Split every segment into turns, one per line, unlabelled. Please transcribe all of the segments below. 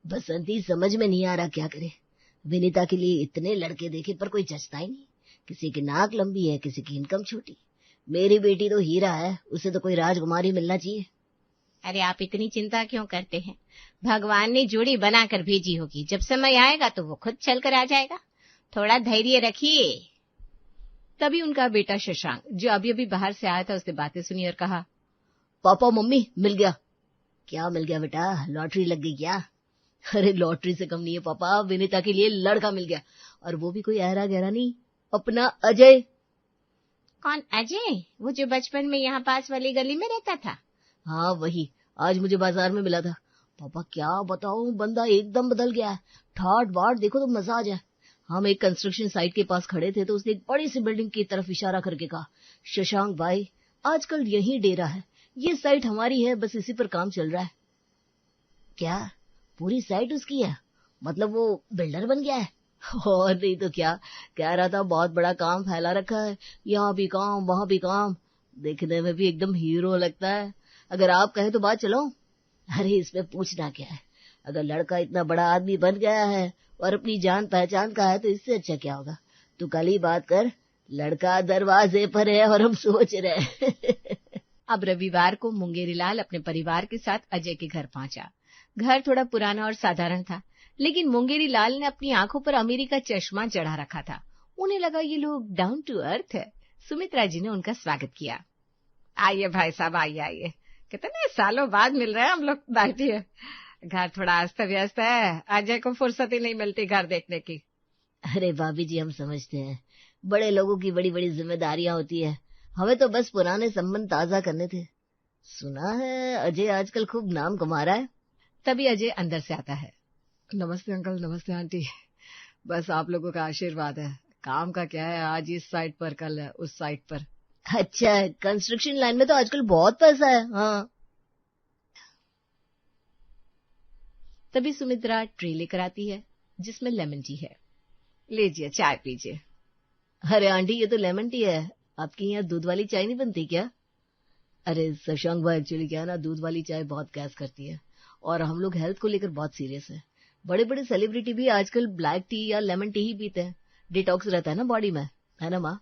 बसंती समझ में नहीं आ रहा क्या करे। विनीता के लिए इतने लड़के देखे पर कोई जचता ही नहीं। किसी की नाक लंबी है, किसी की इनकम छोटी। मेरी बेटी तो हीरा है, उसे तो कोई राजकुमारी मिलना चाहिए।
अरे आप इतनी चिंता क्यों करते हैं? भगवान ने जोड़ी बनाकर भेजी होगी, जब समय आएगा तो वो खुद चल कर आ जाएगा। थोड़ा धैर्य रखिए।
तभी उनका बेटा शशांक, जो अभी अभी बाहर से आया था, उसने बातें सुनी और कहा,
पापा मम्मी मिल गया। क्या मिल गया बेटा, लॉटरी लग गई क्या? अरे लॉटरी से कम नहीं है पापा, विनीता के लिए लड़का मिल गया, और वो भी कोई ऐरा गहरा नहीं, अपना अजय।
कौन अजय? वो जो बचपन में यहाँ पास वाली गली में रहता था?
हाँ वही, आज मुझे बाजार में मिला था। पापा क्या बताऊं, बंदा एकदम बदल गया है। ठाट बाट देखो तो मजा आ जाए। हम एक कंस्ट्रक्शन साइट के पास खड़े थे तो उसने एक बड़ी सी बिल्डिंग की तरफ इशारा करके कहा, शशांक भाई आजकल यही डेरा है, ये साइट हमारी है, बस इसी पर काम चल रहा है। क्या पूरी साइट उसकी है? मतलब वो बिल्डर बन गया है? और नहीं तो क्या, कह रहा था बहुत बड़ा काम फैला रखा है, यहाँ भी काम वहां भी काम। देखने में भी एकदम हीरो लगता है। अगर आप कहें तो बात चलो। अरे इसमें पूछना क्या है, अगर लड़का इतना बड़ा आदमी बन गया है और अपनी जान पहचान का है तो इससे अच्छा क्या होगा। तू कल ही बात कर, लड़का दरवाजे पर है और हम सोच रहे।
अब रविवार को मुंगेरीलाल अपने परिवार के साथ अजय के घर पहुंचा। घर थोड़ा पुराना और साधारण था, लेकिन मुंगेरीलाल ने अपनी आंखों पर अमीरी का चश्मा चढ़ा रखा था। उन्हें लगा ये लोग डाउन टू अर्थ है। सुमित्रा जी ने उनका स्वागत किया।
आइए भाई साहब, आइए आइए, कितने सालों बाद मिल रहे हैं हम लोग। बैठिए। घर थोड़ा अस्त व्यस्त है, अजय को फुर्सत ही नहीं मिलती घर देखने की।
अरे भाभी जी, हम समझते हैं बड़े लोगों की बड़ी बड़ी जिम्मेदारियां होती है, हमें तो बस पुराने संबंध ताजा करने थे। सुना है अजय आजकल खूब नाम कमा रहा है।
तभी अजय अंदर से आता है। नमस्ते अंकल, नमस्ते आंटी, बस आप लोगों का आशीर्वाद है। काम का क्या है, आज इस साइट पर, कल उस साइट पर।
अच्छा, कंस्ट्रक्शन लाइन में तो आजकल बहुत पैसा है। हाँ।
तभी सुमित्रा ट्रे लेकर आती है जिसमें लेमन टी है।
लीजिए चाय पीजिए।
अरे आंटी, ये तो लेमन टी है, आपके यहाँ दूध वाली चाय नहीं बनती क्या? अरे शशांक भाई, एक्चुअली क्या है ना, दूध वाली चाय बहुत गैस करती है और हम लोग हेल्थ को लेकर बहुत सीरियस है। बड़े बड़े सेलिब्रिटी भी आजकल ब्लैक टी या लेमन टी ही पीते हैं, डिटॉक्स रहता है ना बॉडी में, है ना माँ?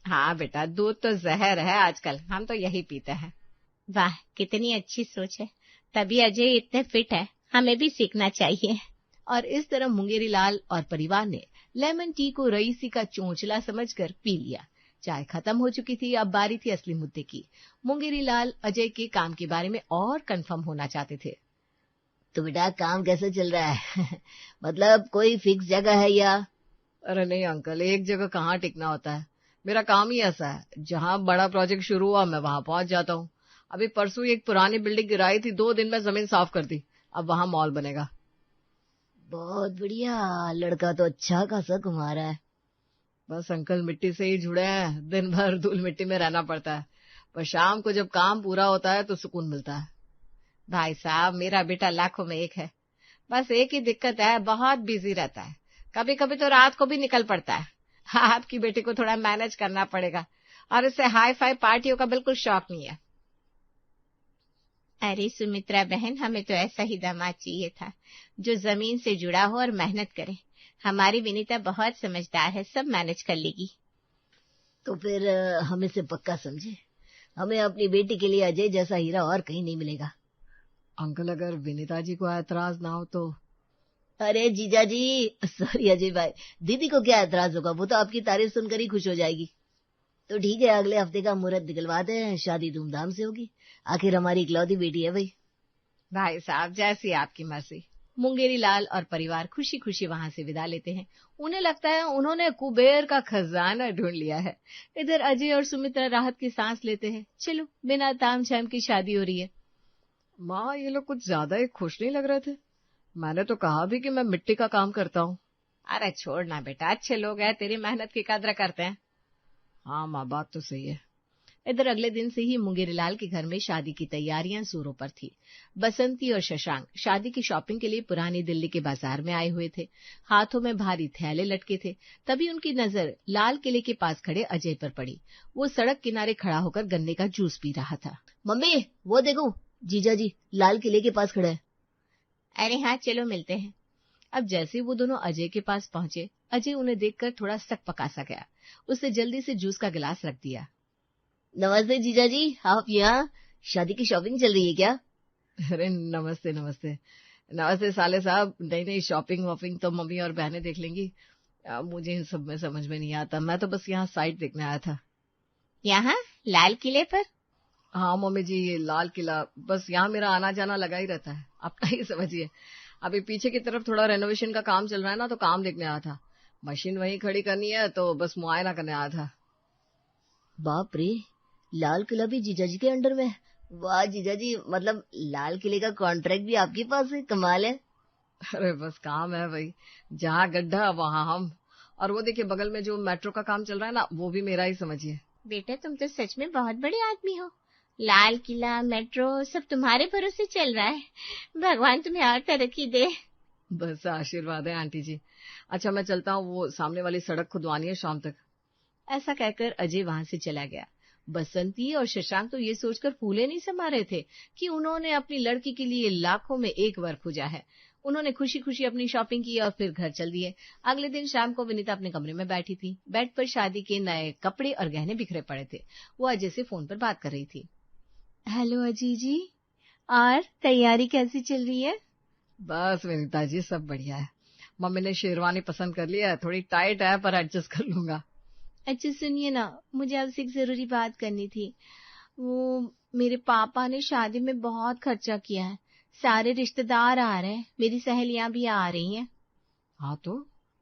हाँ बेटा, दूध तो जहर है आजकल, हम तो यही पीते हैं। वाह, कितनी अच्छी सोच है। तभी अजय इतने फिट है, हमें भी सीखना चाहिए।
और इस तरह मुंगेरीलाल और परिवार ने लेमन टी को रईसी का चोंचला समझकर पी लिया। चाय खत्म हो चुकी थी, अब बारी थी असली मुद्दे की। मुंगेरीलाल अजय के काम के बारे में और कंफर्म होना चाहते थे।
तो बेटा काम कैसे चल रहा है? मतलब कोई फिक्स जगह है या?
अरे नहीं अंकल, एक जगह कहाँ टिकना होता है। मेरा काम ही ऐसा है, जहाँ बड़ा प्रोजेक्ट शुरू हुआ मैं वहां पहुंच जाता हूँ। अभी परसों एक पुरानी बिल्डिंग गिराई थी, 2 दिन में जमीन साफ कर दी, अब वहां मॉल बनेगा।
बहुत बढ़िया, लड़का तो अच्छा खासा कमा रहा है।
बस अंकल, मिट्टी से ही जुड़े हैं, दिन भर धूल मिट्टी में रहना पड़ता है, पर शाम को जब काम पूरा होता है तो सुकून मिलता है।
भाई साहब, मेरा बेटा लाखों में एक है, बस एक ही दिक्कत है, बहुत बिजी रहता है, कभी कभी तो रात को भी निकल पड़ता है। आपकी बेटी को थोड़ा मैनेज करना पड़ेगा, और इसे हाई फाई पार्टियों का बिल्कुल शौक नहीं है। अरे सुमित्रा बहन, हमें तो ऐसा ही दामाद चाहिए था, जो जमीन से जुड़ा हो और मेहनत करे। हमारी विनीता बहुत समझदार है, सब मैनेज कर लेगी।
तो फिर हम इसे पक्का समझे, हमें अपनी बेटी के लिए अजय जैसा हीरा और कहीं नहीं मिलेगा।
अंकल, अगर विनीता जी को ऐतराज ना हो तो?
अरे जीजा जी, सॉरी अजय भाई, दीदी को क्या ऐतराज होगा, वो तो आपकी तारीफ सुनकर ही खुश हो जाएगी। तो ठीक है, अगले हफ्ते का मुहूर्त निकलवाते हैं, शादी धूमधाम से होगी, आखिर हमारी इकलौती बेटी है भाई।
भाई साहब, जैसी आपकी मर्जी।
मुंगेरीलाल और परिवार खुशी खुशी वहां से विदा लेते हैं। उन्हें लगता है उन्होंने कुबेर का खजाना ढूंढ लिया है। इधर अजय और सुमित्रा राहत की सांस लेते हैं, चलो बिना तामझाम की शादी हो रही है। माँ, ये लोग कुछ ज्यादा ही खुश नहीं लग रहे थे। मैंने तो कहा भी कि मैं मिट्टी का काम करता हूँ।
अरे छोड़ना बेटा, अच्छे लोग हैं, तेरी मेहनत की कद्र करते हैं।
हाँ माँ, बात तो सही है। इधर अगले दिन से ही मुंगेरीलाल के घर में शादी की तैयारियां जोरों पर थी। बसंती और शशांक शादी की शॉपिंग के लिए पुरानी दिल्ली के बाजार में आए हुए थे। हाथों में भारी थैले लटके थे। तभी उनकी नजर लाल किले के पास खड़े अजय पर पड़ी। वो सड़क किनारे खड़ा होकर गन्ने का जूस पी रहा था।
मम्मी वो देखो, जीजा जी लाल किले के पास खड़े हैं।
अरे हाँ चलो मिलते हैं। अब जैसे वो दोनों अजय के पास पहुंचे, अजय उन्हें देखकर थोड़ा सक पकासा गया। उसने जल्दी से जूस का गिलास रख दिया।
नमस्ते जीजा जी, आप यहाँ शादी की शॉपिंग चल रही है क्या?
अरे नमस्ते नमस्ते नमस्ते साले साहब। नई नई शॉपिंग वॉपिंग तो मम्मी और बहनें देख लेंगी, मुझे इन सब में समझ में नहीं आता। मैं तो बस यहाँ साइट देखने आया था।
यहाँ लाल किले पर?
हाँ मम्मी जी, ये लाल किला, बस यहाँ मेरा आना जाना लगा ही रहता है, अपना ही समझिए। अभी पीछे की तरफ थोड़ा रेनोवेशन का काम चल रहा है ना, तो काम देखने आया था। मशीन वहीं खड़ी करनी है तो बस मुआयना करने आया था।
बाप रे, लाल किला भी जीजा जी के अंडर में? वाह जीजा जी, मतलब लाल किले का कॉन्ट्रैक्ट भी आपके पास है, कमाल है।
अरे बस काम है भाई, जहाँ गड्ढा वहाँ हम। और वो देखिए बगल में जो मेट्रो का काम चल रहा है ना, वो भी मेरा ही समझिए।
बेटा तुम तो सच में बहुत बड़े आदमी हो। लाल किला, मेट्रो सब तुम्हारे भरोसे चल रहा है। भगवान तुम्हें और तरक्की दे।
बस आशीर्वाद है आंटी जी। अच्छा मैं चलता हूँ, वो सामने वाली सड़क खुदवानी है शाम तक।
ऐसा कहकर अजय वहां से चला गया। बसंती और शशांक तो ये सोचकर फूले नहीं समा रहे थे कि उन्होंने अपनी लड़की के लिए लाखों में एक बार खोजा है। उन्होंने खुशी खुशी अपनी शॉपिंग की और फिर घर चल दिए। अगले दिन शाम को विनीता अपने कमरे में बैठी थी। बेड पर शादी के नए कपड़े और गहने बिखरे पड़े थे। वो अजय से फोन पर बात कर रही थी। हेलो अजय जी, और तैयारी कैसी चल रही है?
बस विनीता जी सब बढ़िया है। मम्मी ने शेरवानी पसंद कर लिया है, थोड़ी टाइट है पर एडजस्ट कर लूंगा।
अच्छा सुनिए ना, मुझे आपसे एक जरूरी बात करनी थी। वो मेरे पापा ने शादी में बहुत खर्चा किया है। सारे रिश्तेदार आ रहे हैं, मेरी सहेलियां भी आ रही हैं।
हाँ तो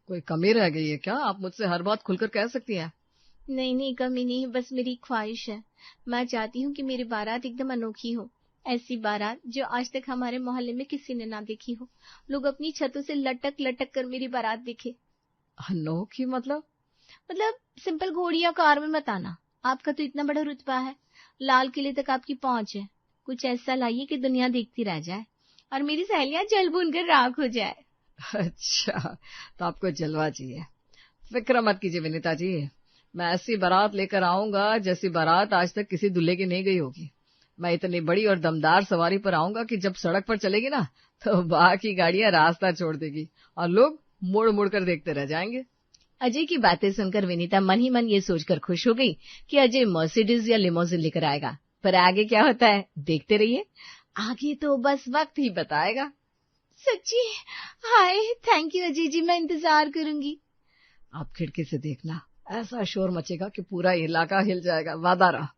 कोई कमी रह गई है क्या? आप मुझसे हर बात खुलकर कह सकती हैं।
नहीं नहीं, कमी नहीं, बस मेरी ख्वाहिश है। मैं चाहती हूँ कि मेरी बारात एकदम अनोखी हो। ऐसी बारात जो आज तक हमारे मोहल्ले में किसी ने ना देखी हो। लोग अपनी छतों से लटक लटक कर मेरी बारात देखे।
अनोखी मतलब?
मतलब सिंपल घोड़ी या कार में मत आना। आपका तो इतना बड़ा रुतबा है, लाल किले तक आपकी पहुंच है। कुछ ऐसा लाइए कि दुनिया देखती रह जाए और मेरी सहेलियां जल भून कर राख हो जाए।
अच्छा तो आपको जलवा चाहिए। फिक्र मत कीजिए विनीता जी, मैं ऐसी बारात लेकर आऊंगा जैसी बारात आज तक किसी दूल्हे की नहीं गई होगी। मैं इतनी बड़ी और दमदार सवारी पर आऊंगा कि जब सड़क पर चलेगी ना, तो बाकी गाड़ियां रास्ता छोड़ देगी और लोग मुड़ मुड़ कर देखते रह जाएंगे।
अजय की बातें सुनकर विनीता मन ही मन ये सोचकर खुश हो गई कि अजय मर्सिडीज या लिमोजिन लेकर आएगा। पर आगे क्या होता है देखते रहिए, आगे तो बस वक्त ही बताएगा। सच्ची? हाय, थैंक यू अजय जी, मैं इंतजार करूंगी।
आप खिड़की से देखना, ऐसा शोर मचेगा कि पूरा इलाका हिल जाएगा, वादा रहा।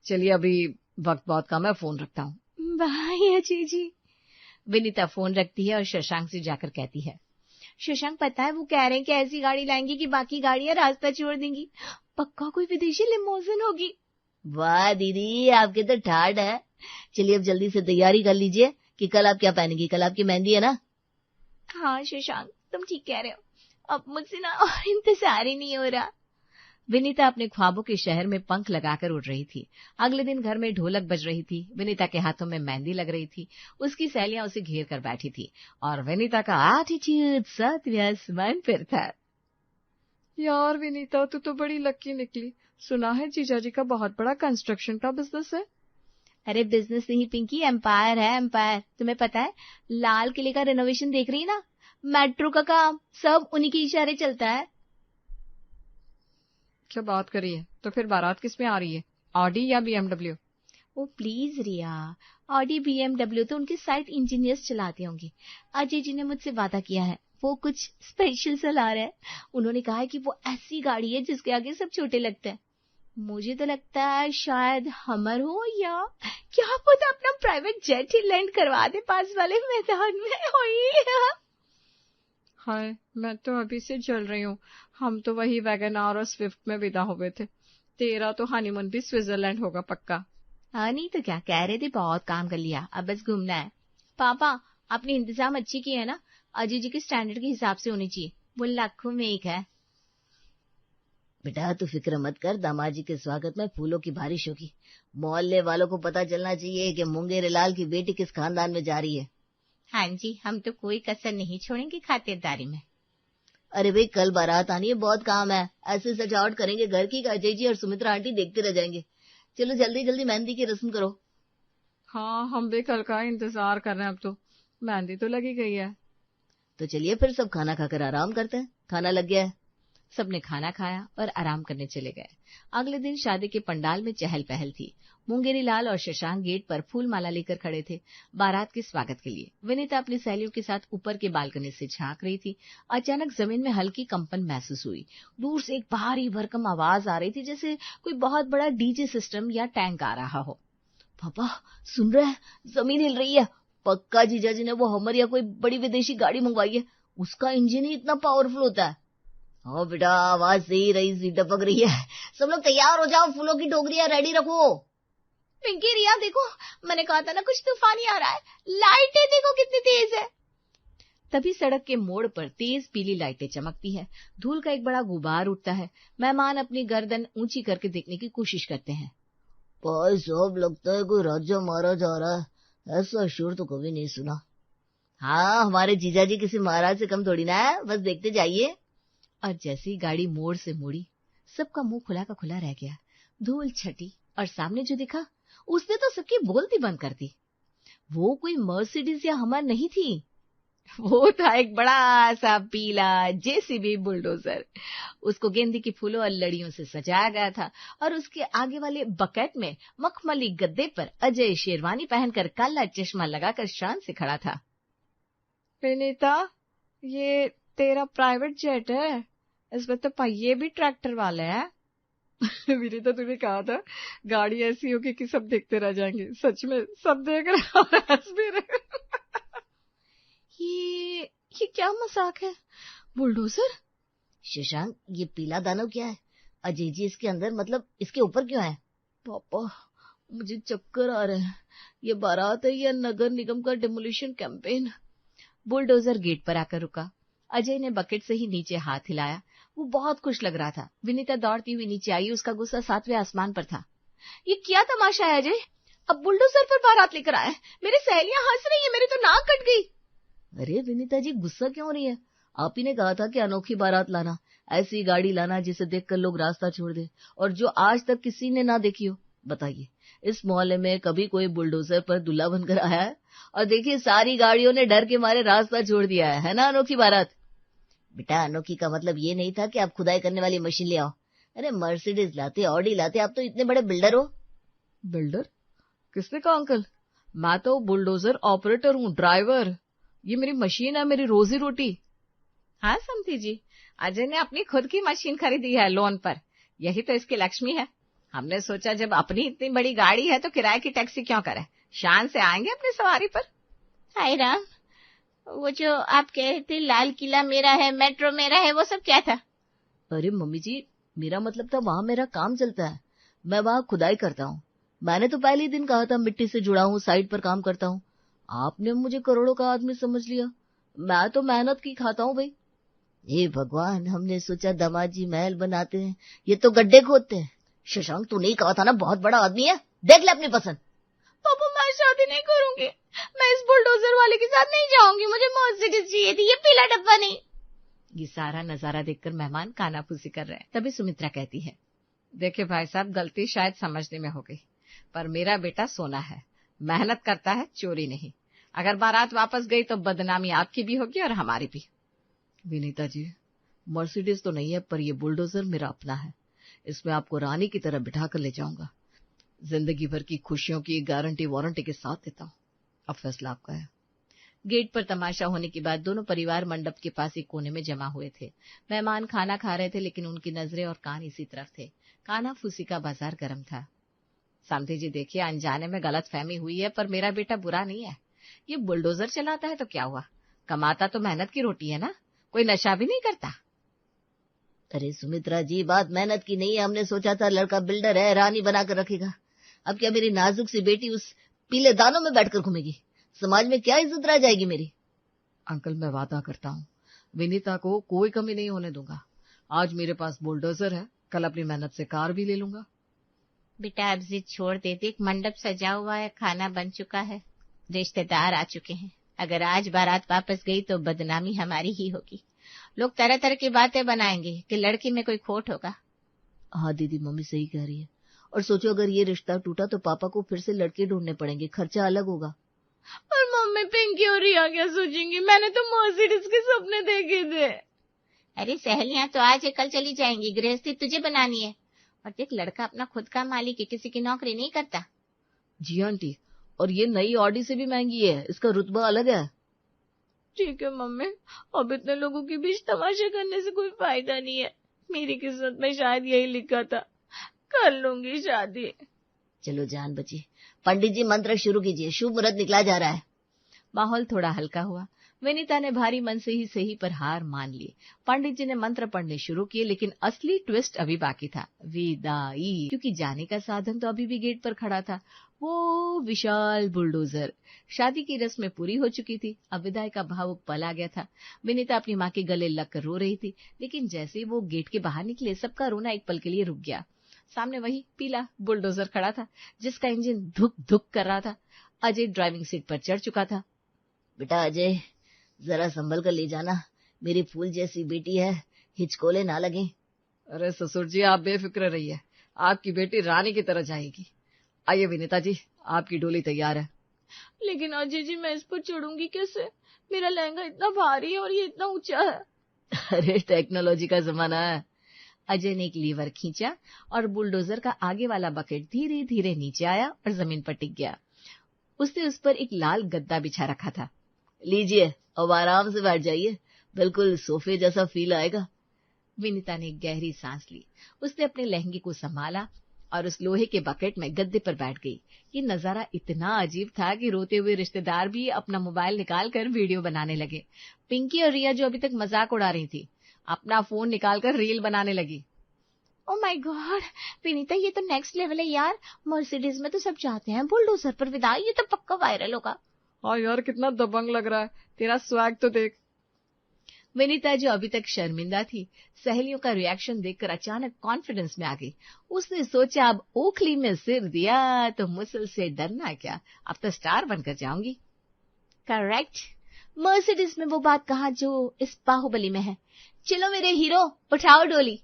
चलिए अभी वक्त बहुत कम है, फोन रखता हूँ।
बाय अजय जी। विनीता फोन रखती है और शशांक से जाकर कहती है, शशांक पता है वो कह रहे हैं कि ऐसी गाड़ी लाएंगे कि बाकी गाड़ियां रास्ता छोड़ देंगी। पक्का कोई विदेशी लिमोजिन होगी।
वाह दीदी, आपके तो ठाट है। चलिए अब जल्दी से तैयारी कर लीजिए कि कल आप क्या पहनेंगी। कल आपकी मेहंदी है ना?
हाँ शशांक, तुम ठीक कह रहे हो। अब मुझसे ना और इंतजार ही नहीं हो रहा। विनीता अपने ख्वाबों के शहर में पंख लगाकर उड़ रही थी। अगले दिन घर में ढोलक बज रही थी। विनीता के हाथों में मेहंदी लग रही थी। उसकी सहेलियां उसे घेर कर बैठी थी और विनीता का एटीट्यूड सातवें आसमान पर था।
यार विनीता तू तो बड़ी लक्की निकली। सुना है जीजा जी का बहुत बड़ा कंस्ट्रक्शन का बिजनेस है।
अरे बिजनेस नहीं पिंकी, एम्पायर है एम्पायर। तुम्हें पता है लाल किले का रेनोवेशन देख रही है ना, मेट्रो का काम सब उन्हीं के इशारे चलता है।
क्या बात करी है? तो फिर बारात किस में आ रही है, ऑडी या BMW?
Oh please Riya, Audi BMW तो उनके साइट इंजीनियर्स चलाते होंगे। अजय जी ने मुझसे वादा किया है, वो कुछ स्पेशल सा ला रहा है। उन्होंने कहा है कि वो ऐसी गाड़ी है जिसके आगे सब छोटे लगते हैं। मुझे तो लगता है शायद हमर हो या क्या पता अपना प्राइवेट जेट ही लैंड करवा दे पास वाले मैदान में।
हाय मैं तो अभी से जल रही हूँ। हम तो वही वैगन आर और स्विफ्ट में विदा हुए थे। तेरा तो हनीमून भी स्विट्जरलैंड होगा पक्का।
हाँ नहीं तो क्या, कह रहे थे बहुत काम कर लिया, अब बस घूमना है। पापा आपने इंतजाम अच्छी की है ना? अजय जी के स्टैंडर्ड के हिसाब से होनी चाहिए, वो लाखों में एक है।
बेटा तू फिक्र मत कर, दामाद जी के स्वागत में फूलों की बारिश होगी। मोहल्ले वालों को पता चलना चाहिए कि मुंगेरीलाल की बेटी किस खानदान में जा रही है।
हाँ जी, हम तो कोई कसर नहीं छोड़ेंगे खातिरदारी में।
अरे भाई कल बारात आनी है, बहुत काम है। ऐसे सजावट करेंगे घर की, अजय जी और सुमित्रा आंटी देखते रह जाएंगे। चलो जल्दी जल्दी मेहंदी की रस्म करो।
हाँ हम भी कल का इंतजार कर रहे हैं अब तो।
मेहंदी तो लगी गई है।
तो चलिए फिर सब खाना खाकर आराम करते हैं, खाना लग गया है।
सबने खाना खाया और आराम करने चले गए। अगले दिन शादी के पंडाल में चहल पहल थी। मुंगेरी लाल और शशांक गेट पर फूल माला लेकर खड़े थे बारात के स्वागत के लिए। विनीता अपनी सहेलियों के साथ ऊपर के बालकनी से झांक रही थी। अचानक जमीन में हल्की कंपन महसूस हुई। दूर से एक भारी भरकम आवाज आ रही थी, जैसे कोई बहुत बड़ा डीजे सिस्टम या टैंक आ रहा हो।
पापा सुन रहे हैं, जमीन हिल रही है। पक्का जीजा जी ने वो हमर या कोई बड़ी विदेशी गाड़ी मंगवाई है, उसका इंजन ही इतना पावरफुल होता है। हाँ बेटा, आवाज से ही रईस टपक रही है। सब लोग तैयार हो जाओ, फूलों की टोकरियां रेडी रखो।
पिंकी, रिया देखो, मैंने कहा था ना कुछ तूफानी आ रहा है। लाइटें देखो कितनी तेज है। तभी सड़क के मोड़ पर तेज पीली लाइटें चमकती है। धूल का एक बड़ा गुबार उठता है। मेहमान अपनी गर्दन ऊंची करके देखने की कोशिश करते हैं।
भाई साहब, लगता है कोई राज्य मारा जा रहा है, ऐसा शोर तो कभी नहीं सुना। हाँ, हमारे जीजा जी किसी महाराज से कम थोड़ी ना है, बस देखते जाइए।
और जैसे ही गाड़ी मोड़ से मुड़ी, सबका मुंह खुला का खुला रह गया। धूल छटी और सामने जो दिखा, उसने तो सबकी बोलती बंद कर दी। वो कोई मर्सिडीज या हमर नहीं थी, वो था एक बड़ा सा पीला जेसीबी बुलडोजर। उसको गेंदे के फूलों और लड़ियों से सजाया गया था और उसके आगे वाले बकेट में मखमली गद्दे पर अजय शेरवानी पहनकर काला चश्मा लगाकर शान से खड़ा था। विनीता, ये तेरा प्राइवेट जेट है, इसमें तो पहिए भी ट्रैक्टर वाले हैं। विनीता, तुमने कहा था गाड़ी ऐसी होगी कि सब देखते रह जाएंगे। सच में सब देख रहे और हंस भी रहे। ये क्या मजाक है? बुलडोजर?
शशांक, ये पीला दानव क्या है? अजय जी इसके अंदर, मतलब इसके ऊपर क्यों है?
पापा, मुझे चक्कर आ रहे हैं। ये बारात है या नगर निगम का डिमोलिशन कैंपेन? बुलडोजर गेट पर आकर रुका। अजय ने बकेट से ही नीचे हाथ हिलाया। वो बहुत खुश लग रहा था। विनीता दौड़ती हुई नीचे आई, उसका गुस्सा 7वें आसमान पर था। ये क्या तमाशा है अजय? अब बुलडोजर पर बारात लेकर आए। मेरी सहेलियां हंस रही है, मेरी तो नाक कट गई।
अरे विनीता जी, गुस्सा क्यों हो रही है? आप ही ने कहा था कि अनोखी बारात लाना, ऐसी गाड़ी लाना जिसे देखकर लोग रास्ता छोड़ दे, और जो आज तक किसी ने ना देखी हो। बताइए, इस मोहल्ले में कभी कोई बुलडोजर पर दूल्हा बनकर आया है? और देखिए, सारी गाड़ियों ने डर के मारे रास्ता छोड़ दिया है ना अनोखी बारात? बेटा, अनोखी का मतलब ये नहीं था कि आप खुदाई करने वाली मशीन ले आओ। अरे मर्सिडीज लाते, ऑडी लाते, आप तो इतने बड़े बिल्डर हो।
बिल्डर? किसने कहा अंकल? मैं तो बुलडोजर ऑपरेटर हूँ, ड्राइवर। ये मेरी मशीन है, मेरी रोजी रोटी। हाँ समझी जी, अजय ने अपनी खुद की मशीन खरीदी है लोन पर। यही तो इसकी लक्ष्मी है। हमने सोचा जब अपनी इतनी बड़ी गाड़ी है तो किराए की टैक्सी क्यों करे, शान से आएंगे अपनी सवारी पर। हाय राम, वो जो आप कह रहे थे लाल किला मेरा है, मेट्रो मेरा है, वो सब क्या था?
अरे मम्मी जी, मेरा मतलब था वहां मेरा काम चलता है, मैं वहां खुदाई करता हूँ। मैंने तो पहले ही दिन कहा था मिट्टी से जुड़ा हूँ, साइड पर काम करता हूँ। आपने मुझे करोड़ों का आदमी समझ लिया। मैं तो मेहनत की खाता हूँ भाई। हे भगवान, हमने सोचा दामाद जी महल बनाते हैं, ये तो गड्ढे खोदते हैं। शशांक, तू नहीं कहा था ना बहुत बड़ा आदमी है? देख ले अपनी पसंद।
पापा, मैं शादी नहीं करूंगी। मैं इस बुलडोजर वाले के साथ नहीं जाऊंगी। मुझे मर्सिडीज चाहिए थी, ये पीला डब्बा नहीं। ये सारा नजारा देखकर मेहमान कानाफूसी कर रहे हैं। तभी सुमित्रा कहती है, देखिए भाई साहब, गलती शायद समझने में हो गई, पर मेरा बेटा सोना है, मेहनत करता है, चोरी नहीं। अगर बारात वापस गई तो बदनामी आपकी भी होगी और हमारी भी। विनीता जी, मर्सिडीज तो नहीं है, पर ये बुलडोजर मेरा अपना है। इसमें आपको रानी की तरह बिठा कर ले जाऊंगा। जिंदगी भर की खुशियों की गारंटी वारंटी के साथ देता हूँ। अब फैसला आपका है। गेट पर तमाशा होने के बाद दोनों परिवार मंडप के पास एक कोने में जमा हुए थे। मेहमान खाना खा रहे थे, लेकिन उनकी नजरें और कान इसी तरफ थे। कानाफूसी का बाजार गर्म था। समझी जी, देखिए, अनजाने में गलत फहमी हुई है, पर मेरा बेटा बुरा नहीं है। ये बुलडोजर चलाता है तो क्या हुआ, कमाता तो मेहनत की रोटी है ना, कोई नशा भी नहीं करता।
अरे सुमित्रा जी, बात मेहनत की नहीं है। हमने सोचा था लड़का बिल्डर है, रानी बनाकर रखेगा। अब क्या मेरी नाजुक सी बेटी उस पीले दानों में बैठकर घूमेगी? समाज में क्या इज्जत रह जाएगी मेरी?
अंकल, मैं वादा करता हूँ, विनीता को कोई कमी नहीं होने दूंगा। आज मेरे पास बुलडोजर है, कल अपनी मेहनत से कार भी ले लूंगा। बेटा, अब जिद छोड़ दे, देख मंडप सजा हुआ है, खाना बन चुका है, रिश्तेदार आ चुके हैं। अगर आज बारात वापस गई तो बदनामी हमारी ही होगी। लोग तरह तरह की बातें बनाएंगे कि लड़की में कोई खोट होगा।
हाँ दीदी, मम्मी सही कह रही है। और सोचो, अगर ये रिश्ता टूटा तो पापा को फिर से लड़के ढूंढने पड़ेंगे, खर्चा अलग होगा।
पर मम्मी पिंकी और रिया क्या सोचेंगी? मैंने तो मर्सिडीज के सपने देखे थे।
अरे सहेलियां तो आज कल चली जाएंगी, गृहस्थी तुझे बनानी है। और देख, लड़का अपना खुद का मालिक है, किसी की नौकरी नहीं करता।
जी आंटी, और ये नई ऑडी से भी महंगी है, इसका रुतबा अलग है।
ठीक है मम्मी, अब इतने लोगों के बीच तमाशा करने से कोई फायदा नहीं है। मेरी किस्मत में शायद यही लिखा था, कर लूंगी शादी।
चलो जान बची, पंडित जी मंत्र शुरू कीजिए, शुभ मुहूर्त निकला जा रहा है।
माहौल थोड़ा हल्का हुआ। विनीता ने भारी मन से ही सही पर हार मान ली। पंडित जी ने मंत्र पढ़ने शुरू किए, लेकिन असली ट्विस्ट अभी बाकी था, विदाई। क्योंकि जाने का साधन तो अभी भी गेट पर खड़ा था, वो विशाल बुलडोजर। शादी की रस्में पूरी हो चुकी थी, अब विदाई का भावुक पल आ गया था। विनीता अपनी माँ के गले लगकर रो रही थी, लेकिन जैसे ही वो गेट के बाहर निकले, सबका रोना एक पल के लिए रुक गया। सामने वही पीला बुलडोजर खड़ा था, जिसका इंजन धुक धुक कर रहा था। अजय ड्राइविंग सीट पर चढ़ चुका था।
बेटा अजय, जरा संभल कर ले जाना, मेरी फूल जैसी बेटी है, हिचकोले ना लगे।
अरे ससुर जी, आप बेफिक्र रहिए, आपकी बेटी रानी की तरह जाएगी। आइए विनीता जी, आपकी डोली तैयार है। लेकिन अजय जी, मैं इस पर चढ़ूंगी कैसे? मेरा लहंगा इतना भारी है और ये इतना ऊंचा है।
अरे टेक्नोलॉजी का जमाना है।
अजय ने एक लीवर खींचा और बुलडोजर का आगे वाला बकेट धीरे धीरे नीचे आया और जमीन पर टिक गया। उसने उस पर एक लाल गद्दा बिछा रखा था।
लीजिए, अब आराम से बैठ जाइए, बिल्कुल सोफे जैसा फील आएगा।
विनीता ने गहरी सांस ली। उसने अपने लहंगे को संभाला और उस लोहे के बकेट में गद्दे पर बैठ गई। ये नजारा इतना अजीब था कि रोते हुए रिश्तेदार भी अपना मोबाइल निकालकर वीडियो बनाने लगे। पिंकी और रिया, जो अभी तक मजाक उड़ा रही थी, अपना फोन निकालकर रील बनाने लगी। ओह माय गॉड विनीता, ये तो नेक्स्ट लेवल है यार। मर्सिडीज में तो सब जाते हैं, बुलडोजर पर विदाई, ये तो पक्का वायरल होगा। हाँ यार, कितना दबंग लग रहा है, तेरा स्वैग तो देख। विनीता, जो अभी तक शर्मिंदा थी, सहेलियों का रिएक्शन देखकर अचानक कॉन्फिडेंस में आ गई। उसने सोचा, अब ओखली में सिर दिया तो मुसल से डरना क्या, अब तो स्टार बनकर जाऊंगी। करेक्ट, मर्सिडीज में वो बात कहा जो इस बाहुबली में है। चलो मेरे हीरो, उठाओ डोली।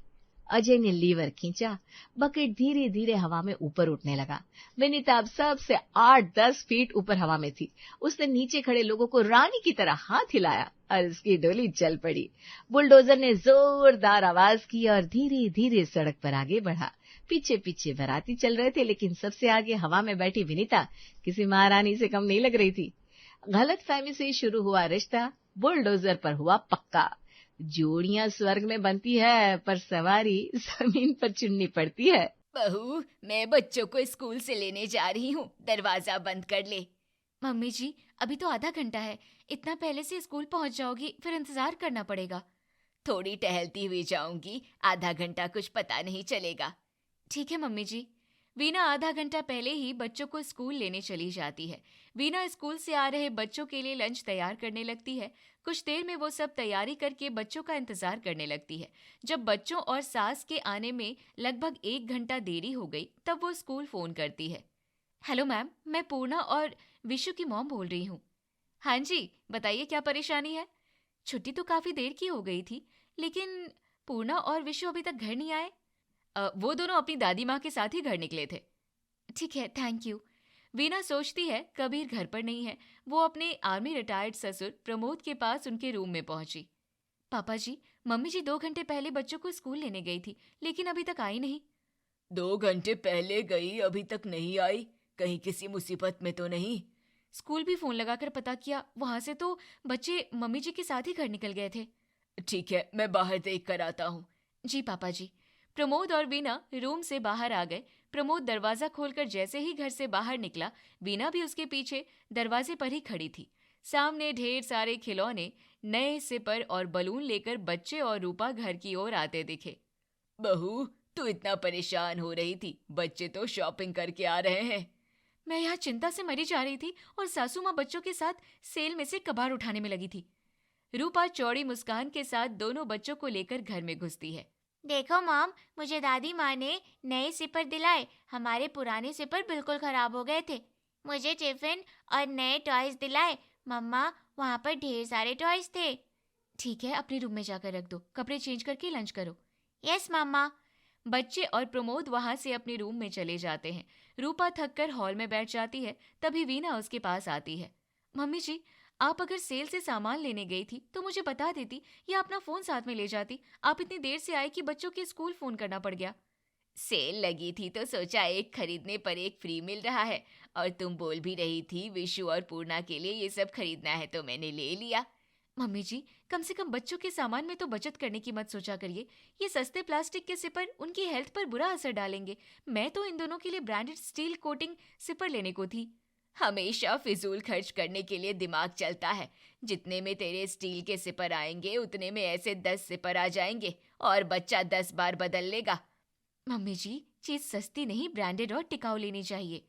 अजय ने लीवर खींचा, बकेट धीरे धीरे हवा में ऊपर उठने लगा। विनीता अब सबसे 8-10 फीट ऊपर हवा में थी। उसने नीचे खड़े लोगों को रानी की तरह हाथ हिलाया और उसकी डोली चल पड़ी। बुलडोजर ने जोरदार आवाज की और धीरे धीरे सड़क पर आगे बढ़ा। पीछे पीछे बाराती चल रहे थे, लेकिन सबसे आगे हवा में बैठी विनीता किसी महारानी से कम नहीं लग रही थी। गलतफहमी से शुरू हुआ रिश्ता बुलडोजर पर हुआ पक्का। जोड़ियां स्वर्ग में बनती है, पर सवारी जमीन पर चुननी पड़ती है।
बहू, मैं बच्चों को स्कूल से लेने जा रही हूँ, दरवाजा बंद कर ले।
मम्मी जी, अभी तो आधा घंटा है, इतना पहले से स्कूल पहुँच जाओगी, फिर इंतजार करना पड़ेगा।
थोड़ी टहलती हुई जाऊंगी, आधा घंटा कुछ पता नहीं चलेगा।
ठीक है मम्मी जी। वीना आधा घंटा पहले ही बच्चों को स्कूल लेने चली जाती है। वीना स्कूल से आ रहे बच्चों के लिए लंच तैयार करने लगती है। कुछ देर में वो सब तैयारी करके बच्चों का इंतजार करने लगती है। जब बच्चों और सास के आने में लगभग 1 घंटा देरी हो गई, तब वो स्कूल फोन करती है। हेलो मैम, मैं पूर्णा और विशु की मॉम बोल रही हूँ।
हाँ जी, बताइए क्या परेशानी है।
छुट्टी तो काफी देर की हो गई थी, लेकिन पूर्णा और विशु अभी तक घर नहीं आए।
वो दोनों अपनी दादी माँ के साथ ही घर निकले थे।
ठीक है, थैंक यू।
वीना सोचती है कबीर घर पर नहीं है। वो अपने आर्मी रिटायर्ड ससुर प्रमोद के पास उनके रूम में पहुंची।
पापा जी, मम्मी जी 2 घंटे पहले बच्चों को स्कूल लेने गई थी, लेकिन अभी तक आई नहीं।
2 घंटे पहले गई, अभी तक नहीं आई? कहीं किसी मुसीबत में तो नहीं?
स्कूल भी फोन लगाकर पता किया, वहां से तो बच्चे मम्मी जी के साथ ही घर निकल गए थे।
ठीक है, मैं बाहर देख कर आता हूँ।
जी पापा जी।
प्रमोद और वीना रूम से बाहर आ गए। प्रमोद दरवाजा खोलकर जैसे ही घर से बाहर निकला, वीना भी उसके पीछे दरवाजे पर ही खड़ी थी। सामने ढेर सारे खिलौने, नए सिपर और बलून लेकर बच्चे और रूपा घर की ओर आते दिखे। बहू, तू इतना परेशान हो रही थी, बच्चे तो शॉपिंग करके आ रहे हैं।
मैं यहाँ चिंता से मरी जा रही थी और सासू माँ बच्चों के साथ सेल में से कबाड़ उठाने में लगी थी।
रूपा चौड़ी मुस्कान के साथ दोनों बच्चों को लेकर घर में घुसती है।
देखो मॉम, मुझे दादी माँ ने नए सिपर दिलाए, हमारे पुराने सिपर बिल्कुल खराब हो गए थे। मुझे टिफिन और नए टॉयज दिलाए, मम्मा वहाँ पर ढेर सारे टॉयज थे।
ठीक है, अपने रूम में जाकर रख दो, कपड़े चेंज करके लंच करो।
यस मम्मा।
बच्चे और प्रमोद वहां से अपने रूम में चले जाते हैं। रूपा थककर हॉल में बैठ जाती है। तभी वीना उसके पास आती है।
मम्मी जी, आप अगर सेल से सामान लेने गई थी तो मुझे बता देती या अपना फोन साथ में ले जाती। आप इतनी देर से आए कि बच्चों के स्कूल फोन करना पड़ गया।
सेल लगी थी तो सोचा एक खरीदने पर एक फ्री मिल रहा है, और तुम बोल भी रही थी विशु और पूर्णा के लिए ये सब खरीदना है तो मैंने ले लिया।
मम्मी जी, कम से कम बच्चों के सामान में तो बचत करने की मत सोचा करिए। ये सस्ते प्लास्टिक के सिपर उनकी हेल्थ पर बुरा असर डालेंगे। मैं तो इन दोनों के लिए ब्रांडेड स्टील कोटिंग सिपर लेने को थी।
हमेशा फिजूल खर्च करने के लिए दिमाग चलता है। जितने में तेरे स्टील के सिपर आएंगे उतने में ऐसे 10 सिपर आ जाएंगे और बच्चा 10 बार बदल लेगा।
मम्मी जी, चीज सस्ती नहीं, ब्रांडेड और टिकाऊ लेनी चाहिए।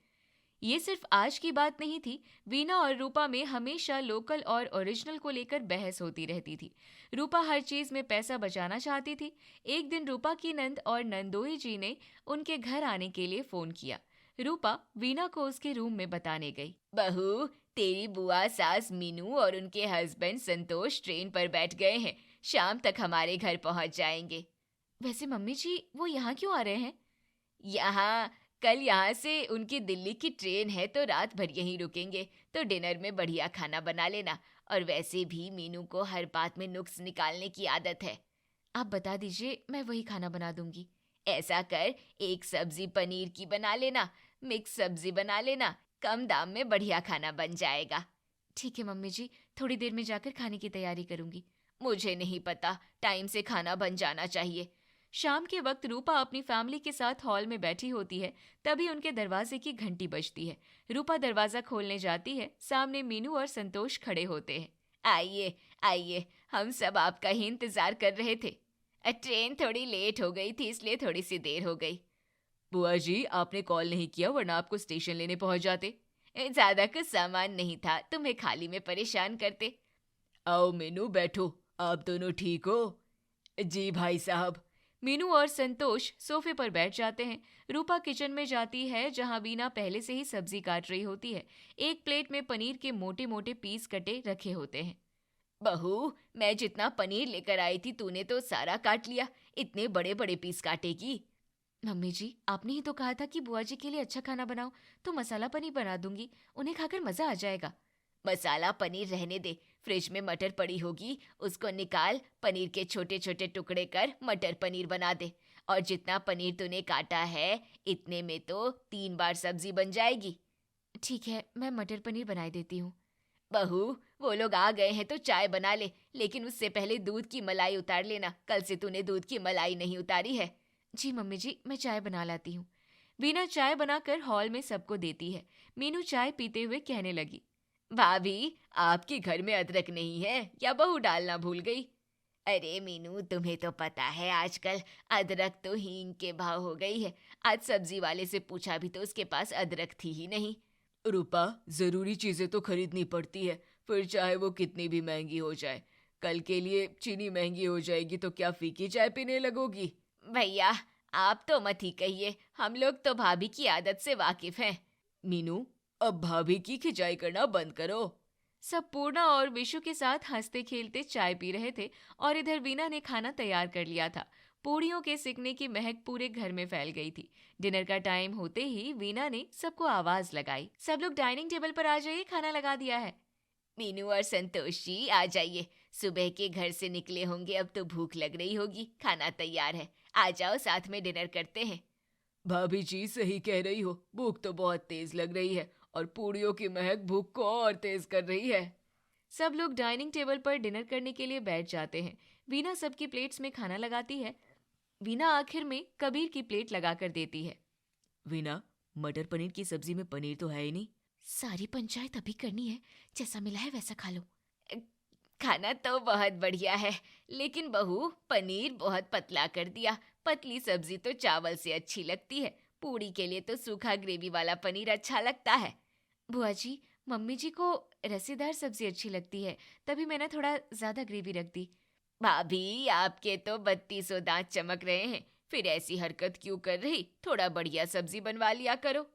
ये सिर्फ आज की बात नहीं थी। वीना और रूपा में हमेशा लोकल और ओरिजिनल को लेकर बहस होती रहती थी। रूपा हर चीज में पैसा बचाना चाहती थी। एक दिन रूपा की नंद और नंदोई जी ने उनके घर आने के लिए फोन किया। रूपा वीना को उसके रूम में बताने गई।
बहू, तेरी बुआ सास मीनू और उनके हस्बैंड संतोष ट्रेन पर बैठ गए हैं, शाम तक हमारे घर पहुंच जाएंगे।
वैसे मम्मी जी, वो यहाँ क्यों आ रहे हैं?
कल यहाँ से उनकी दिल्ली की ट्रेन है तो रात भर यहीं रुकेंगे, तो डिनर में बढ़िया खाना बना लेना। और वैसे भी मीनू को हर बात में नुक्स निकालने की आदत है।
आप बता दीजिए, मैं वही खाना बना दूंगी।
ऐसा कर, एक सब्जी पनीर की बना लेना, मिक्स सब्जी बना लेना, कम दाम में बढ़िया खाना बन जाएगा।
ठीक है मम्मी जी, थोड़ी देर में जाकर खाने की तैयारी करूंगी।
मुझे नहीं पता, टाइम से खाना बन जाना चाहिए।
शाम के वक्त रूपा अपनी फैमिली के साथ हॉल में बैठी होती है, तभी उनके दरवाजे की घंटी बजती है। रूपा दरवाजा खोलने जाती है। सामने मीनू और संतोष खड़े होते हैं।
आइए आइए, हम सब आपका ही इंतजार कर रहे थे। ट्रेन थोड़ी लेट हो गई थी इसलिए थोड़ी सी देर हो गई।
बुआ जी, आपने कॉल नहीं किया वरना आपको स्टेशन लेने पहुंच जाते।
ज्यादा कुछ सामान नहीं था, तुम्हें खाली में परेशान करते।
आओ मीनू, बैठो। आप दोनों ठीक हो?
जी भाई साहब।
मीनू और संतोष सोफे पर बैठ जाते हैं। रूपा किचन में जाती है जहां वीना पहले से ही सब्जी काट रही होती है। एक प्लेट में पनीर के मोटे मोटे पीस कटे रखे होते हैं।
बहू, मैं जितना पनीर लेकर आई थी तूने तो सारा काट लिया, इतने बड़े बड़े पीस काटेगी।
मम्मी जी, आपने ही तो कहा था कि बुआ जी के लिए अच्छा खाना बनाओ, तो मसाला पनीर बना दूंगी, उन्हें खाकर मजा आ जाएगा।
मसाला पनीर रहने दे, फ्रिज में मटर पड़ी होगी, उसको निकाल, पनीर के छोटे छोटे टुकड़े कर मटर पनीर बना दे। और जितना पनीर तूने काटा है इतने में तो 3 बार सब्जी बन जाएगी।
ठीक है, मैं मटर पनीर बनाई देती हूँ।
बहू, वो लोग आ गए हैं तो चाय बना ले, लेकिन उससे पहले दूध की मलाई उतार लेना, कल से तूने दूध की मलाई नहीं उतारी है।
जी मम्मी जी, मैं चाय बना लाती हूँ। वीना चाय बनाकर हॉल में सबको देती है। मीनू चाय पीते हुए कहने लगी,
भाभी, आपके घर में अदरक नहीं है या बहू डालना भूल गई? अरे मीनू, तुम्हें तो पता है आजकल अदरक तो हींग के भाव हो गई है। आज सब्जी वाले से पूछा भी तो उसके पास अदरक थी ही नहीं।
रूपा, जरूरी चीजें तो खरीदनी पड़ती है, फिर चाहे वो कितनी भी महंगी हो जाए। कल के लिए चीनी महंगी हो जाएगी तो क्या फीकी चाय पीने लगोगी?
भैया, आप तो मत ही कहिए, हम लोग तो भाभी की आदत से वाकिफ हैं।
मीनू, अब भाभी की खिंचाई करना बंद करो। सब पूर्णा और विशु के साथ हंसते खेलते चाय पी रहे थे और इधर वीना ने खाना तैयार कर लिया था। पूड़ियों के सिकने की महक पूरे घर में फैल गई थी। डिनर का टाइम होते ही वीना ने सबको आवाज लगाई, सब लोग डाइनिंग टेबल पर आ जाइए, खाना लगा दिया है।
मीनू और संतोष जी आ जाइए, सुबह के घर से निकले होंगे, अब तो भूख लग रही होगी, खाना तैयार है, आ जाओ साथ में डिनर करते हैं।
भाभी जी सही कह रही हो, भूख तो बहुत तेज लग रही है और पूड़ियों की महक भूख को और तेज कर रही है। सब लोग डाइनिंग टेबल पर डिनर करने के लिए बैठ जाते हैं। वीना सबकी प्लेट्स में खाना लगाती है। वीना आखिर में कबीर की प्लेट लगाकर देती है। वीना, मटर पनीर की सब्जी में पनीर तो है ही नहीं।
सारी पंचायत अभी करनी है, जैसा मिला है वैसा खा लो।
खाना तो बहुत बढ़िया है, लेकिन बहू, पनीर बहुत पतला कर दिया। पतली सब्जी तो चावल से अच्छी लगती है, पूड़ी के लिए तो सूखा ग्रेवी वाला पनीर अच्छा लगता है।
बुआ जी, मम्मी जी को रसेदार सब्जी अच्छी लगती है, तभी मैंने थोड़ा ज्यादा ग्रेवी रख दी।
भाभी, आपके तो 32 दांत चमक रहे हैं, फिर ऐसी हरकत क्यों कर रही? थोड़ा बढ़िया सब्जी बनवा लिया करो।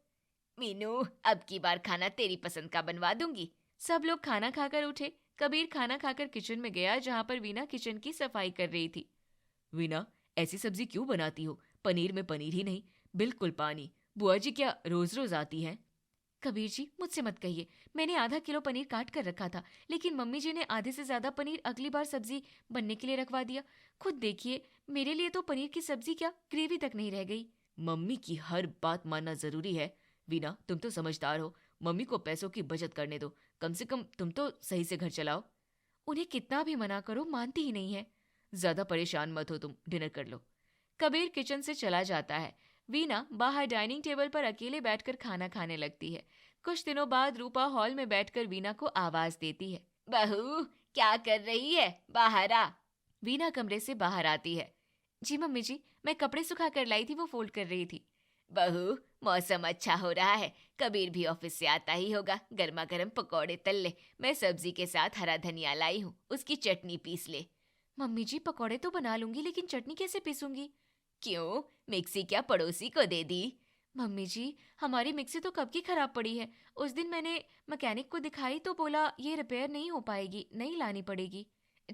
मीनू, अब की बार खाना तेरी पसंद का बनवा दूंगी।
सब लोग खाना खाकर उठे। कबीर खाना खाकर किचन में गया जहाँ पर वीना किचन की सफाई कर रही थी। वीना, ऐसी सब्जी क्यों बनाती हो? पनीर में पनीर ही नहीं, बिल्कुल पानी। बुआ जी क्या रोज रोज आती हैं?
कबीर जी, मुझसे मत कहिए, मैंने आधा किलो पनीर काट कर रखा था, लेकिन मम्मी जी ने आधे से ज्यादा पनीर अगली बार सब्जी बनने के लिए रखवा दिया। खुद देखिए, मेरे लिए तो पनीर की सब्जी क्या, ग्रेवी तक नहीं रह गई।
मम्मी की हर बात मानना जरूरी है? वीना, तुम तो समझदार हो, मम्मी को पैसों की बचत करने दो, कम से कम तुम तो सही से घर चलाओ।
उन्हें कितना भी मना करो, मानती ही नहीं है।
ज्यादा परेशान मत हो तुम, डिनर कर लो।
कबीर किचन से चला जाता है। वीना बाहर डाइनिंग टेबल पर अकेले बैठकर खाना खाने लगती है। कुछ दिनों बाद रूपा हॉल में बैठकर वीना को आवाज देती है,
बहू, क्या कर रही है? बाहर आ।
वीना कमरे से बाहर आती है। जी मम्मी जी, मैं कपड़े सुखा कर लाई थी, वो फोल्ड कर रही थी।
बहू, मौसम अच्छा हो रहा है, कबीर भी ऑफिस से आता ही होगा, गर्मा गर्म पकौड़े तल ले। मैं सब्जी के साथ हरा धनिया लाई हूँ, उसकी चटनी पीस ले।
मम्मी जी, पकौड़े तो बना लूंगी, लेकिन चटनी कैसे पीसूंगी?
क्यों, मिक्सी क्या पड़ोसी को दे दी?
मम्मी जी, हमारी मिक्सी तो कब की खराब पड़ी है। उस दिन मैंने मैकेनिक को दिखाई तो बोला ये रिपेयर नहीं हो पाएगी, नई लानी पड़ेगी।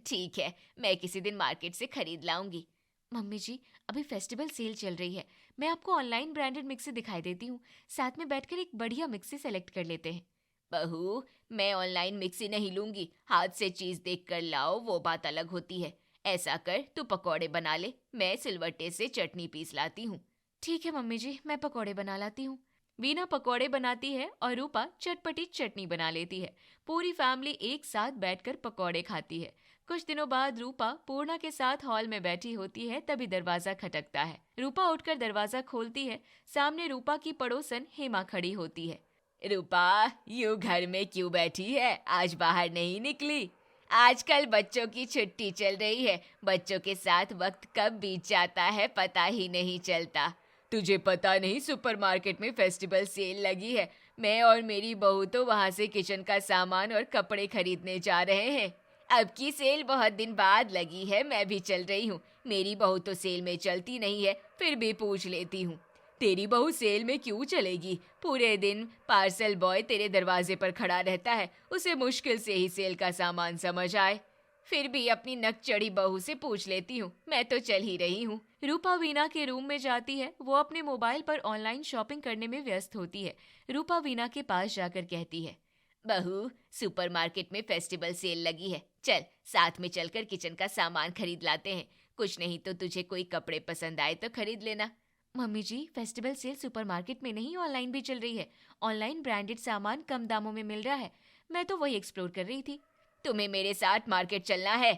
ठीक है, मैं किसी दिन मार्केट से खरीद लाऊंगी।
मम्मी जी, अभी फेस्टिवल सेल चल रही है, मैं आपको ऑनलाइन ब्रांडेड मिक्सी दिखाई देती हूँ, साथ में बैठकर एक बढ़िया मिक्सी सेलेक्ट कर लेते हैं।
बहू, मैं ऑनलाइन मिक्सी नहीं लूंगी, हाथ से चीज देख कर लाओ, वो बात अलग होती है। ऐसा कर, तू पकौड़े बना ले, मैं सिलवट्टे से चटनी पीस लाती हूँ।
ठीक है मम्मी जी, मैं पकौड़े बना लाती हूँ। वीना पकौड़े बनाती है और रूपा चटपटी चटनी बना लेती है। पूरी फैमिली एक साथ बैठकर पकौड़े खाती है। कुछ दिनों बाद रूपा पूर्णा के साथ हॉल में बैठी होती है, तभी दरवाजा खटकता है। रूपा उठकर दरवाजा खोलती है। सामने रूपा की पड़ोसन हेमा खड़ी होती है।
रूपा, यूं घर में क्यों बैठी है? आज बाहर नहीं निकली? आजकल बच्चों की छुट्टी चल रही है, बच्चों के साथ वक्त कब बीत जाता है पता ही नहीं चलता। तुझे पता नहीं, सुपरमार्केट में फेस्टिवल सेल लगी है। मैं और मेरी बहू तो वहाँ से किचन का सामान और कपड़े खरीदने जा रहे हैं। अब की सेल बहुत दिन बाद लगी है, मैं भी चल रही हूँ। मेरी बहू तो सेल में चलती नहीं है, फिर भी पूछ लेती हूँ। तेरी बहू सेल में क्यों चलेगी? पूरे दिन पार्सल बॉय तेरे दरवाजे पर खड़ा रहता है, उसे मुश्किल से ही सेल का सामान समझ आए। फिर भी अपनी नक चढ़ी बहू से पूछ लेती हूँ, मैं तो चल ही रही हूँ।
रूपा वीना के रूम में जाती है। वो अपने मोबाइल पर ऑनलाइन शॉपिंग करने में व्यस्त होती है। रूपा वीना के पास जाकर कहती है,
बहू, सुपरमार्केट में फेस्टिवल सेल लगी है, चल साथ में चलकर किचन का सामान खरीद लाते हैं। कुछ नहीं तो तुझे कोई कपड़े पसंद आए तो खरीद लेना।
मम्मी जी, फेस्टिवल सेल सुपरमार्केट में नहीं, ऑनलाइन भी चल रही है। ऑनलाइन ब्रांडेड सामान कम दामों में मिल रहा है, मैं तो वही एक्सप्लोर कर रही थी।
तुम्हें मेरे साथ मार्केट चलना है?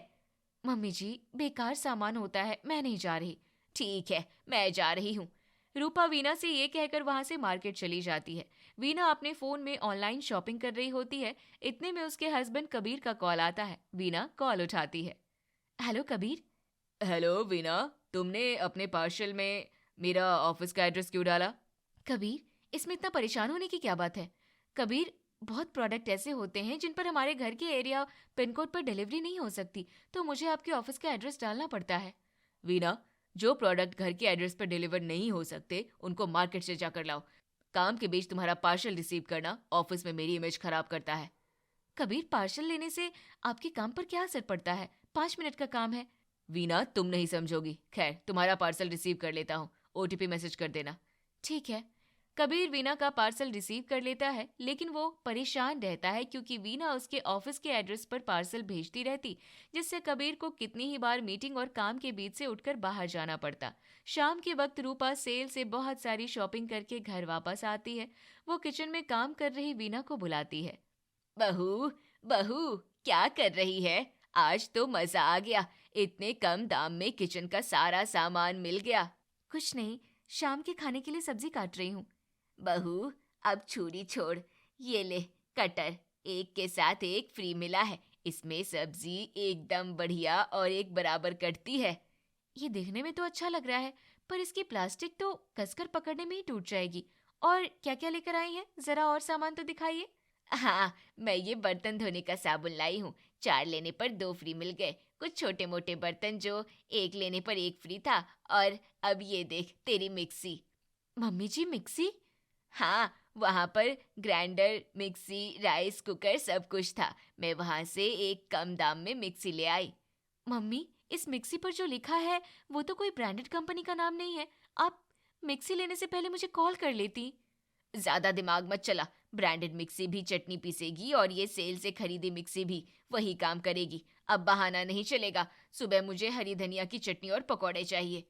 मम्मी जी, बेकार सामान होता है, मैं नहीं जा रही।
ठीक है, मैं जा रही हूँ।
रूपा वीना से ये कहकर वहां से मार्केट चली जाती है। वीना अपने फोन में ऑनलाइन शॉपिंग कर रही होती है। इतने में उसके हस्बैंड कबीर का कॉल आता है। वीना कॉल उठाती है। हेलो कबीर।
हेलो वीना, तुमने अपने पार्सल में मेरा ऑफिस का एड्रेस क्यों डाला?
कबीर, इसमें इतना परेशान होने की क्या बात है? कबीर, बहुत प्रोडक्ट ऐसे होते हैं जिन पर हमारे घर के एरिया पिन कोड पर डिलीवरी नहीं हो सकती, तो मुझे आपके ऑफिस का एड्रेस डालना पड़ता है।
वीना, जो प्रोडक्ट घर के एड्रेस पर डिलीवर नहीं हो सकते उनको मार्केट से जाकर लाओ। काम के बीच तुम्हारा पार्सल रिसीव करना ऑफिस में मेरी इमेज खराब करता है।
कबीर, पार्सल लेने से आपके काम पर क्या असर पड़ता है? 5 मिनट का काम है।
वीना, तुम नहीं समझोगी। खैर, तुम्हारा पार्सल रिसीव कर लेता हूँ, OTP मैसेज कर देना।
ठीक है। कबीर वीना का पार्सल रिसीव कर लेता है, लेकिन वो परेशान रहता है क्योंकि वीना उसके ऑफिस के एड्रेस पर पार्सल भेजती रहती, जिससे कबीर को कितनी ही बार मीटिंग और काम के बीच से उठकर बाहर जाना पड़ता। शाम के वक्त रूपा सेल से बहुत सारी शॉपिंग करके घर वापस आती है। वो किचन में काम कर रही वीना को बुलाती है।
बहू, बहू, क्या कर रही है? आज तो मजा आ गया, इतने कम दाम में किचन का सारा सामान मिल गया।
कुछ नहीं, शाम के खाने के लिए सब्जी काट रही हूँ।
बहू, अब छुरी छोड़, ये ले कटर, एक के साथ एक फ्री मिला है। इसमें सब्जी एकदम बढ़िया और एक बराबर कटती है।
ये देखने में तो अच्छा लग रहा है, पर इसकी प्लास्टिक तो कसकर पकड़ने में ही टूट जाएगी। और क्या क्या लेकर आई हैं? जरा और सामान तो दिखाइए।
हाँ, मैं ये बर्तन धोने का साबुन लाई हूँ, 4 लेने पर 2 फ्री मिल गए। कुछ छोटे मोटे बर्तन जो 1 लेने पर 1 फ्री था। और अब ये देख, तेरी मिक्सी।
मम्मी जी, मिक्सी?
हाँ, वहाँ पर ग्राइंडर, मिक्सी, राइस कुकर सब कुछ था। मैं वहाँ से एक कम दाम में मिक्सी ले आई।
मम्मी, इस मिक्सी पर जो लिखा है वो तो कोई ब्रांडेड कंपनी का नाम नहीं है। आप मिक्सी लेने से पहले मुझे कॉल कर लेती।
ज्यादा दिमाग मत चला,
ब्रांडेड मिक्सी भी चटनी पीसेगी और ये सेल से खरीदी मिक्सी भी वही काम करेगी। अब बहाना नहीं चलेगा, सुबह मुझे हरी धनिया की चटनी और पकौड़े चाहिए।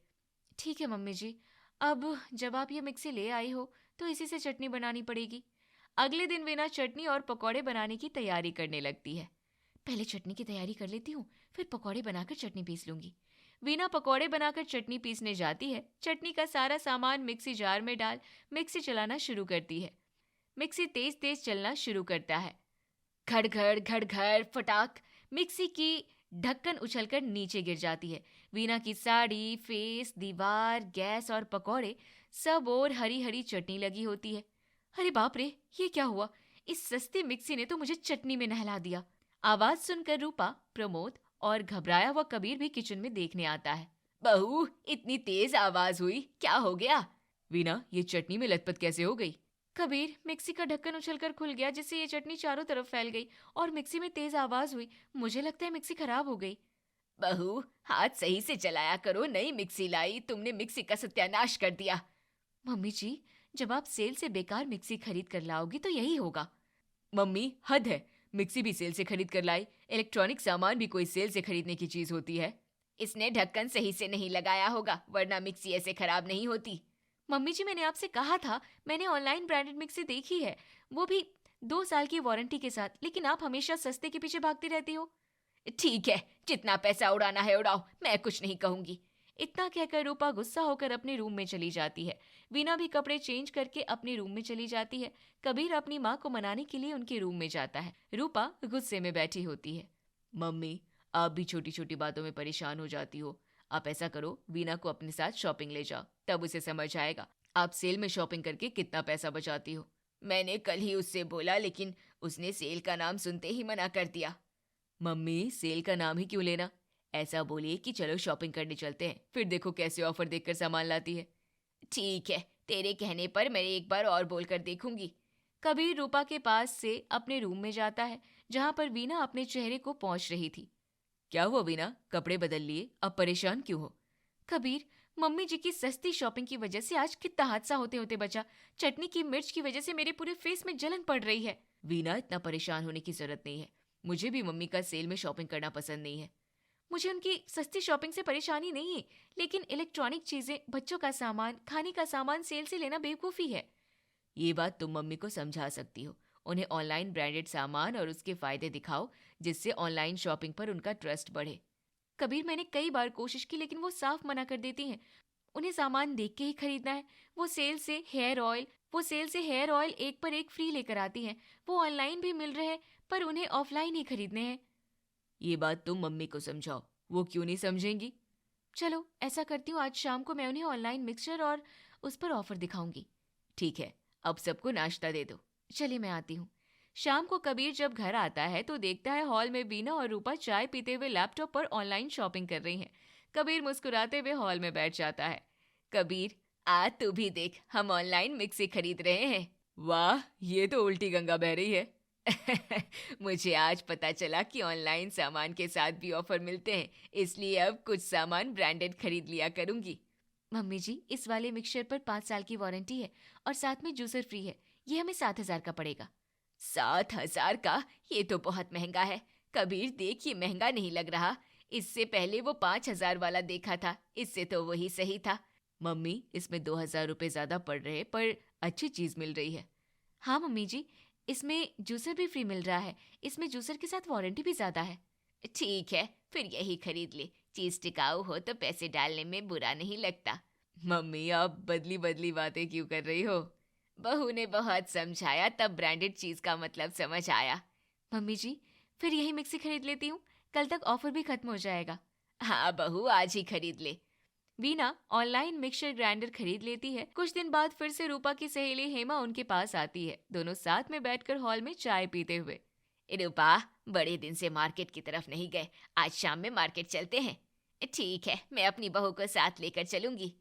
ठीक है मम्मी जी, अब जब आप ये मिक्सी ले आई हो तो इसी से चटनी बनानी पड़ेगी। अगले दिन वीना चटनी और पकौड़े बनाने की तैयारी करने लगती है। पहले चटनी की तैयारी कर लेती हूँ, फिर पकौड़े बनाकर चटनी पीस लूंगी। वीना पकौड़े बनाकर चटनी पीसने जाती है। चटनी का सारा सामान मिक्सी जार में डाल मिक्सी चलाना शुरू करती है। मिक्सी तेज तेज चलना शुरू करता है। घड़ घड़ फटाक, मिक्सी की ढक्कन उछलकर नीचे गिर जाती है। वीना की साड़ी, फेस, दीवार, गैस और पकौड़े सब और हरी हरी चटनी लगी होती है। अरे बाप रे, ये क्या हुआ? इस सस्ती मिक्सी ने तो मुझे चटनी में नहला दिया। आवाज सुनकर रूपा, प्रमोद और घबराया हुआ कबीर भी किचन में देखने आता है।
बहू, इतनी तेज आवाज हुई, क्या हो गया?
वीना, ये चटनी में लथपथ कैसे हो गई? कबीर, मिक्सी का ढक्कन उछलकर खुल गया जिससे ये चटनी चारों तरफ फैल गई और मिक्सी में तेज आवाज हुई। मुझे लगता है मिक्सी खराब हो गई।
बहू, हाथ सही से चलाया करो, नई मिक्सी लाई, तुमने मिक्सी का सत्यानाश कर दिया।
मम्मी जी, जब आप सेल से बेकार मिक्सी खरीद कर लाओगी तो यही होगा।
मम्मी, हद है, मिक्सी भी सेल से खरीद कर लाई। इलेक्ट्रॉनिक सामान भी कोई सेल से खरीदने की चीज होती है। इसने ढक्कन सही से नहीं लगाया होगा, वरना मिक्सी ऐसे खराब नहीं होती।
मम्मी जी, मैंने आपसे कहा था, मैंने ऑनलाइन ब्रांडेड मिक्सी देखी है, वो भी 2 साल की वारंटी के साथ, लेकिन आप हमेशा सस्ते के पीछे भागती रहती हो।
ठीक है, जितना पैसा उड़ाना है उड़ाओ, मैं कुछ नहीं कहूंगी।
इतना कहकर रूपा गुस्सा होकर अपने रूम में चली जाती है। वीना भी कपड़े चेंज करके अपने रूम में चली जाती है। कबीर अपनी माँ को मनाने के लिए उनके रूम में जाता है। रूपा गुस्से में बैठी होती है।
मम्मी, आप भी छोटी छोटी बातों में परेशान हो जाती हो। आप ऐसा करो, वीना को अपने साथ शॉपिंग ले जाओ, तब उसे समझ आएगा आप सेल में शॉपिंग करके कितना पैसा बचाती हो। मैंने कल ही उससे बोला, लेकिन उसने सेल का नाम सुनते ही मना कर दिया।
मम्मी, सेल का नाम ही क्यों लेना?
ऐसा बोलिए कि चलो शॉपिंग करने चलते हैं, फिर देखो कैसे ऑफर देखकर सामान लाती है। ठीक है, तेरे कहने पर मैं एक बार और बोलकर देखूंगी।
कबीर रूपा के पास से अपने रूम में जाता है, जहां पर वीना अपने चेहरे को पोंछ रही थी।
क्या हुआ वीना, कपड़े बदल लिए, अब परेशान क्यों हो?
कबीर, मम्मी जी की सस्ती शॉपिंग की वजह से आज कितना हादसा होते होते बचा। चटनी की मिर्च की वजह से मेरे पूरे फेस में जलन पड़ रही है।
वीना, इतना परेशान होने की जरूरत नहीं है। मुझे भी मम्मी का सेल में शॉपिंग करना पसंद नहीं है।
मुझे उनकी सस्ती शॉपिंग से परेशानी नहीं है, लेकिन इलेक्ट्रॉनिक चीजें, बच्चों का सामान, खाने का सामान सेल से लेना बेवकूफ़ी है।
ये बात तुम मम्मी को समझा सकती हो। उन्हें ऑनलाइन ब्रांडेड सामान और उसके फायदे दिखाओ, जिससे ऑनलाइन शॉपिंग पर उनका ट्रस्ट बढ़े।
कबीर, मैंने कई बार कोशिश की, लेकिन वो साफ मना कर देती हैं। उन्हें सामान देख के ही खरीदना है। वो सेल से हेयर ऑयल 1 पर 1 फ्री लेकर आती हैं। वो ऑनलाइन भी मिल रहे हैं, पर उन्हें ऑफलाइन ही खरीदने हैं।
ये बात तुम मम्मी को समझाओ, वो क्यों नहीं समझेंगी?
चलो ऐसा करती हूँ, आज शाम को मैं उन्हें ऑनलाइन मिक्सचर और उस पर ऑफर दिखाऊंगी।
ठीक है, अब सबको नाश्ता दे दो।
चलिए मैं आती हूँ। शाम को कबीर जब घर आता है तो देखता है हॉल में वीना और रूपा चाय पीते हुए लैपटॉप पर ऑनलाइन शॉपिंग कर रही हैं। कबीर मुस्कुराते हुए हॉल में बैठ जाता है।
कबीर, आ तू भी देख, हम ऑनलाइन मिक्सी खरीद रहे हैं।
वाह, ये तो उल्टी गंगा बह रही है।
मुझे आज पता चला कि ऑनलाइन सामान के साथ भी ऑफर मिलते हैं, इसलिए अब कुछ सामान ब्रांडेड खरीद लिया करूंगी।
मम्मी जी, इस वाले मिक्सचर पर 5 साल की वारंटी है और साथ में जूसर फ्री है। ये हमें 7,000 का पड़ेगा।
7,000 का? ये तो बहुत महंगा है। कबीर देख, ये महंगा नहीं लग रहा। इससे पहले वो 5,000 वाला देखा था, इससे तो वही सही था।
मम्मी, इसमें 2,000 रुपए ज्यादा पड़ रहे, पर अच्छी चीज मिल रही है। हाँ मम्मी जी, इसमें जूसर भी फ्री मिल रहा है। इसमें जूसर के साथ वारंटी भी ज्यादा है।
ठीक है, फिर यही खरीद ले। चीज टिकाऊ हो तो पैसे डालने में बुरा नहीं लगता।
मम्मी, आप बदली बदली बातें क्यों कर रही हो?
बहू ने बहुत समझाया, तब ब्रांडेड चीज का मतलब समझ आया।
मम्मी जी, फिर यही मिक्सी खरीद लेती हूँ, कल तक ऑफर भी खत्म हो जाएगा।
हाँ बहू, आज ही खरीद ले।
वीना ऑनलाइन मिक्सचर ग्राइंडर खरीद लेती है। कुछ दिन बाद फिर से रूपा की सहेली हेमा उनके पास आती है, दोनों साथ में बैठकर हॉल में चाय पीते हुए।
रूपा, बड़े दिन से मार्केट की तरफ नहीं गए, आज शाम में मार्केट चलते हैं। ठीक है, मैं अपनी बहू को साथ लेकर चलूंगी।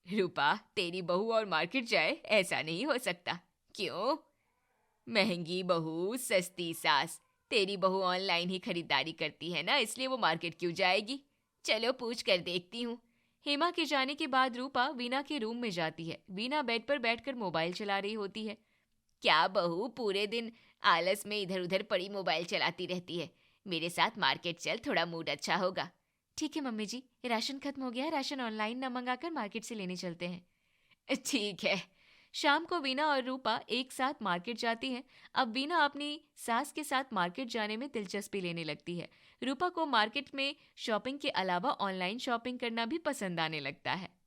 रूपा, तेरी बहू और मार्केट जाए, ऐसा नहीं हो सकता।
क्यों? महंगी बहू, सस्ती सास। तेरी बहू ऑनलाइन ही खरीदारी करती है ना, इसलिए वो मार्केट क्यों जाएगी? चलो पूछ कर देखती हूँ।
हेमा के जाने के बाद रूपा वीना के रूम में जाती है। वीना बेड पर बैठकर मोबाइल चला रही होती है।
क्या बहू पूरे दिन आलस में इधर उधर पड़ी मोबाइल चलाती रहती है। मेरे साथ मार्केट चल, थोड़ा मूड अच्छा होगा।
ठीक है मम्मी जी, राशन खत्म हो गया है, राशन ऑनलाइन न मंगाकर मार्केट से लेने चलते हैं।
ठीक है।
शाम को वीना और रूपा एक साथ मार्केट जाती हैं। अब वीना अपनी सास के साथ मार्केट जाने में दिलचस्पी लेने लगती है। रूपा को मार्केट में शॉपिंग के अलावा ऑनलाइन शॉपिंग करना भी पसंद आने लगता है।